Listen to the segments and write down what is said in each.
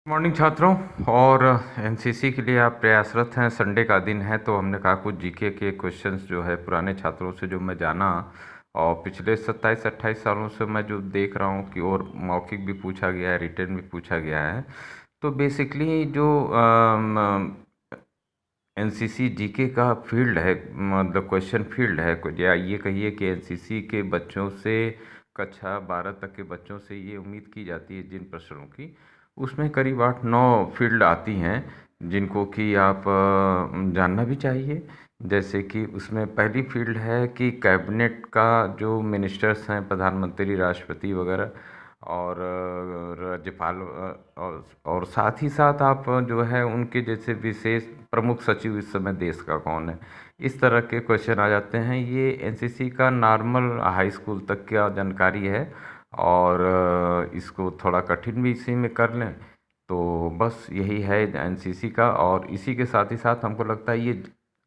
Morning छात्रों। और NCC के लिए आप प्रयासरत हैं। संडे का दिन है तो हमने कहा कुछ जीके के क्वेश्चंस जो है पुराने छात्रों से जो मैं जाना और पिछले 27-28 सालों से मैं जो देख रहा हूँ कि और मौखिक भी पूछा गया है, रिटर्न भी पूछा गया है। तो बेसिकली जो एनसीसी जीके का फील्ड है, मतलब क्वेश्चन फील्ड है, या ये कहिए कि एनसीसी के बच्चों से कक्षा 12 तक के बच्चों से ये उम्मीद की जाती है जिन प्रश्नों की, उसमें करीब 8-9 फील्ड आती हैं जिनको कि आप जानना भी चाहिए। जैसे कि उसमें पहली फील्ड है कि कैबिनेट का जो मिनिस्टर्स हैं, प्रधानमंत्री, राष्ट्रपति वगैरह, और राज्यपाल, और साथ ही साथ आप जो है उनके जैसे विशेष प्रमुख सचिव इस समय देश का कौन है, इस तरह के क्वेश्चन आ जाते हैं। ये एनसीसी का नॉर्मल हाई स्कूल तक का जानकारी है और इसको थोड़ा कठिन भी इसी में कर लें तो बस यही है एनसीसी का। और इसी के साथ ही साथ हमको लगता है ये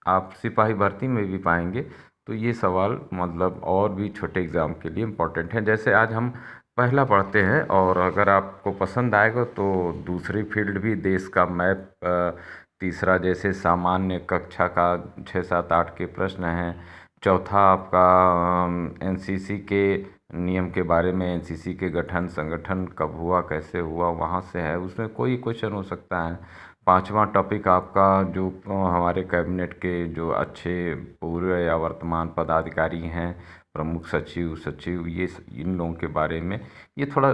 आप सिपाही भर्ती में भी पाएंगे, तो ये सवाल मतलब और भी छोटे एग्ज़ाम के लिए इम्पोर्टेंट हैं। जैसे आज हम पहला पढ़ते हैं और अगर आपको पसंद आएगा तो दूसरी फील्ड भी देश का मैप, तीसरा जैसे सामान्य कक्षा का 6, 7, 8 के प्रश्न हैं। चौथा आपका एनसीसी के नियम के बारे में, एनसीसी के गठन संगठन कब हुआ, कैसे हुआ, वहाँ से है, उसमें कोई क्वेश्चन हो सकता है। पांचवा टॉपिक आपका जो हमारे कैबिनेट के जो अच्छे पूर्व या वर्तमान पदाधिकारी हैं, प्रमुख सचिव, सचिव, ये इन लोगों के बारे में, ये थोड़ा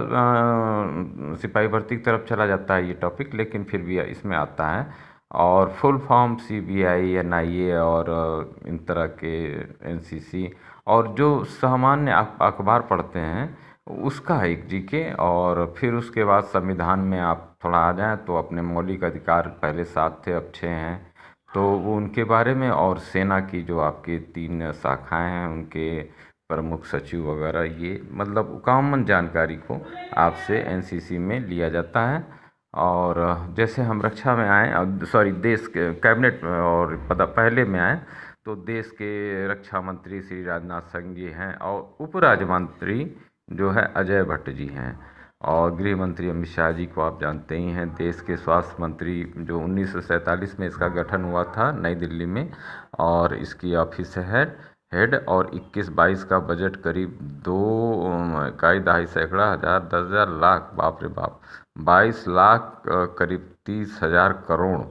सिपाही भर्ती की तरफ चला जाता है ये टॉपिक, लेकिन फिर भी इसमें आता है। और फुल फॉर्म सीबीआई, एनआईए और इन तरह के एनसीसी, और जो सामान्य अखबार पढ़ते हैं उसका है एक जीके। और फिर उसके बाद संविधान में आप थोड़ा आ जाएं तो अपने मौलिक अधिकार पहले 7 थे, अब 6 हैं, तो वो उनके बारे में। और सेना की जो आपकी 3 शाखाएं हैं उनके प्रमुख सचिव वगैरह, ये मतलब कॉमन जानकारी को आपसे एनसीसी में लिया जाता है। और जैसे हम रक्षा में आए, सॉरी देश के कैबिनेट और पता पहले में आए, तो देश के रक्षा मंत्री श्री राजनाथ सिंह जी हैं और उप राज्य मंत्री जो है अजय भट्ट जी हैं। और गृह मंत्री अमित शाह जी को आप जानते ही हैं। देश के स्वास्थ्य मंत्री जो 1947 में इसका गठन हुआ था नई दिल्ली में, और इसकी ऑफिस है हेड। और 21-22 का बजट करीब 2 इकाई 2.5 सैकड़ा हज़ार 10,000 लाख, बाप रे बाप, 22 लाख करीब 30,000 करोड़।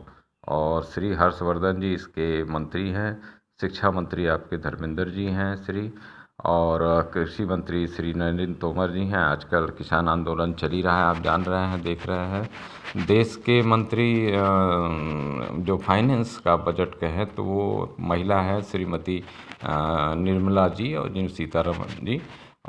और श्री हर्षवर्धन जी इसके मंत्री हैं। शिक्षा मंत्री आपके धर्मेंद्र जी हैं श्री। और कृषि मंत्री श्री नरेंद्र तोमर जी हैं। आजकल किसान आंदोलन चल ही रहा है, आप जान रहे हैं, देख रहे हैं। देश के मंत्री जो फाइनेंस का बजट के हैं तो वो महिला है श्रीमती निर्मला जी और जिन सीतारमण जी।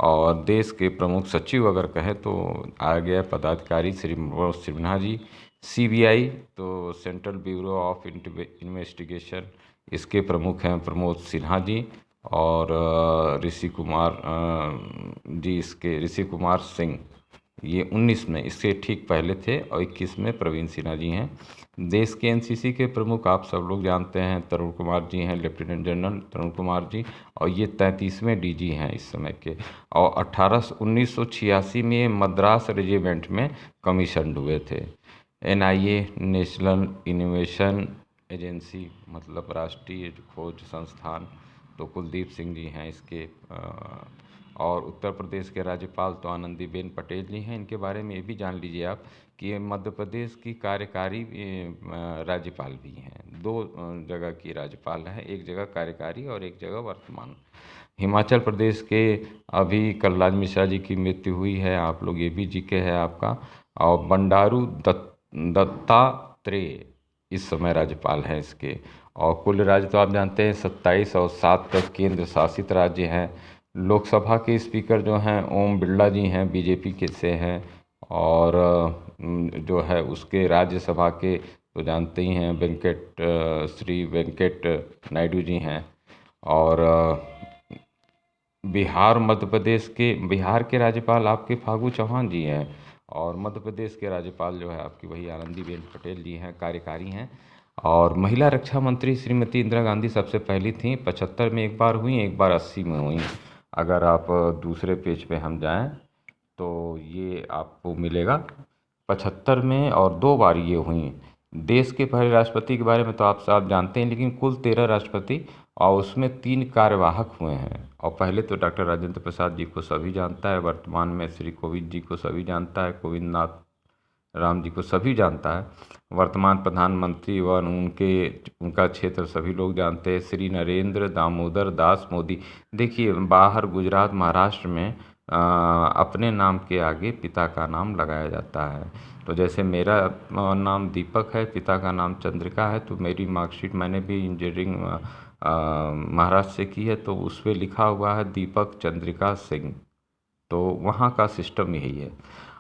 और देश के प्रमुख सचिव अगर कहें तो आ गया पदाधिकारी श्री मनोज सिन्हा जी। सीबीआई तो सेंट्रल ब्यूरो ऑफ इन्वेस्टिगेशन, इसके प्रमुख हैं प्रमोद सिन्हा जी। और ऋषि कुमार जी, इसके ऋषि कुमार सिंह, ये 19 में, इससे ठीक पहले थे। और 21 में प्रवीण सिन्हा जी हैं। देश के एनसीसी के प्रमुख आप सब लोग जानते हैं, तरुण कुमार जी हैं, लेफ्टिनेंट जनरल तरुण कुमार जी। और ये 33वें डीजी हैं इस समय के। और 1986 में ये मद्रास रेजिमेंट में कमीशन हुए थे। एनआईए नेशनल इनोवेशन एजेंसी, मतलब राष्ट्रीय खोज संस्थान, तो कुलदीप सिंह जी हैं इसके। और उत्तर प्रदेश के राज्यपाल तो आनंदीबेन पटेल जी हैं। इनके बारे में ये भी जान लीजिए आप कि ये मध्य प्रदेश की कार्यकारी राज्यपाल भी हैं। 2 जगह की राज्यपाल हैं, एक जगह कार्यकारी और एक जगह वर्तमान। हिमाचल प्रदेश के अभी कलराज मिश्रा जी की मृत्यु हुई है, आप लोग ये भी जीके है आपका। और बंडारू दत्तात्रेय इस समय राज्यपाल हैं इसके। और कुल राज्य तो आप जानते हैं 27 और 7 तक केंद्र शासित राज्य हैं। लोकसभा के स्पीकर जो हैं ओम बिरला जी हैं, बीजेपी के से हैं। और जो है उसके राज्यसभा के तो जानते ही हैं श्री वेंकट नायडू जी हैं। और बिहार के राज्यपाल आपके फागू चौहान जी हैं। और मध्य प्रदेश के राज्यपाल जो है आपकी वही आनंदीबेन पटेल जी हैं, कार्यकारी हैं। और महिला रक्षा मंत्री श्रीमती इंदिरा गांधी सबसे पहली थी, 75 में एक बार हुई, एक बार 80 में हुई। अगर आप दूसरे पेज पे हम जाएं तो ये आपको मिलेगा। 75 में और 2 बार ये हुई। देश के पहले राष्ट्रपति के बारे में तो आप सब जानते हैं, लेकिन कुल 13 राष्ट्रपति और उसमें 3 कार्यवाहक हुए हैं। और पहले तो डॉक्टर राजेंद्र प्रसाद जी को सभी जानता है, वर्तमान में श्री कोविंद जी को सभी जानता है, कोविंद नाथ राम जी को सभी जानता है। वर्तमान प्रधानमंत्री व उनका क्षेत्र सभी लोग जानते हैं, श्री नरेंद्र दामोदर दास मोदी। देखिए, बाहर गुजरात महाराष्ट्र में अपने नाम के आगे पिता का नाम लगाया जाता है। तो जैसे मेरा नाम दीपक है, पिता का नाम चंद्रिका है, तो मेरी मार्कशीट मैंने भी इंजीनियरिंग महाराष्ट्र से की है, तो उस पर लिखा हुआ है दीपक चंद्रिका सिंह। तो वहाँ का सिस्टम यही है।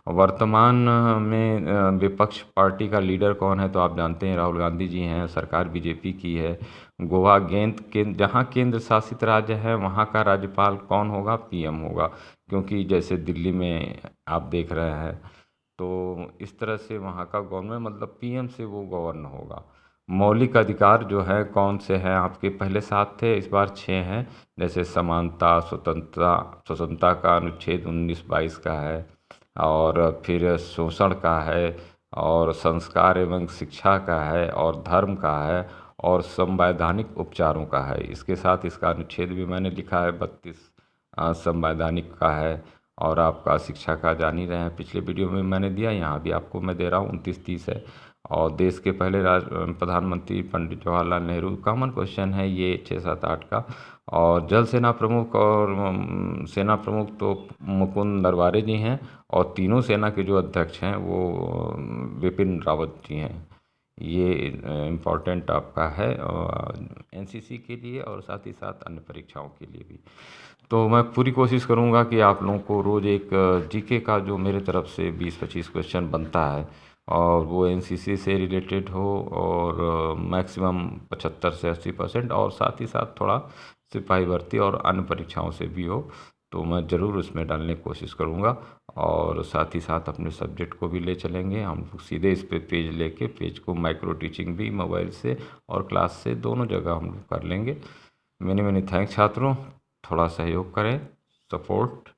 वर्तमान में विपक्ष पार्टी का लीडर कौन है, तो आप जानते हैं राहुल गांधी जी हैं। सरकार बीजेपी की है। गोवा जहाँ केंद्र शासित राज्य है वहाँ का राज्यपाल कौन होगा, पीएम होगा। क्योंकि जैसे दिल्ली में आप देख रहे हैं, तो इस तरह से वहाँ का गवर्नमेंट मतलब पीएम से वो गवर्न होगा। मौलिक अधिकार जो है कौन से हैं आपके, पहले 7 थे, इस बार 6 हैं। जैसे समानता, स्वतंत्रता का अनुच्छेद 19-22 का है, और फिर शोषण का है, और संस्कार एवं शिक्षा का है, और धर्म का है, और संवैधानिक उपचारों का है। इसके साथ इसका अनुच्छेद भी मैंने लिखा है 32 संवैधानिक का है। और आपका शिक्षा का जान ही रहे हैं, पिछले वीडियो में मैंने दिया, यहाँ भी आपको मैं दे रहा हूँ, 29-30 है। और देश के पहले प्रधानमंत्री पंडित जवाहरलाल नेहरू, कॉमन क्वेश्चन है ये 6-7-8 का। और जल सेना प्रमुख और सेना प्रमुख तो मुकुंद नरवारे जी हैं, और तीनों सेना के जो अध्यक्ष हैं वो बिपिन रावत जी हैं। ये इम्पोर्टेंट आपका है एनसीसी के लिए, और साथ ही साथ अन्य परीक्षाओं के लिए भी। तो मैं पूरी कोशिश करूँगा कि आप लोगों को रोज़ एक जीके का जो मेरे तरफ से 20-25 क्वेश्चन बनता है, और वो एनसीसी से रिलेटेड हो, और मैक्सिमम 75 से 80%, और साथ ही साथ थोड़ा सिपाही भर्ती और अन्य परीक्षाओं से भी हो, तो मैं ज़रूर उसमें डालने की कोशिश करूँगा। और साथ ही साथ अपने सब्जेक्ट को भी ले चलेंगे हम लोग सीधे इस पे पेज लेके, पेज को माइक्रो टीचिंग भी मोबाइल से और क्लास से दोनों जगह हम लोग कर लेंगे। मैनी मैनी थैंक्स छात्रों, थोड़ा सहयोग करें, सपोर्ट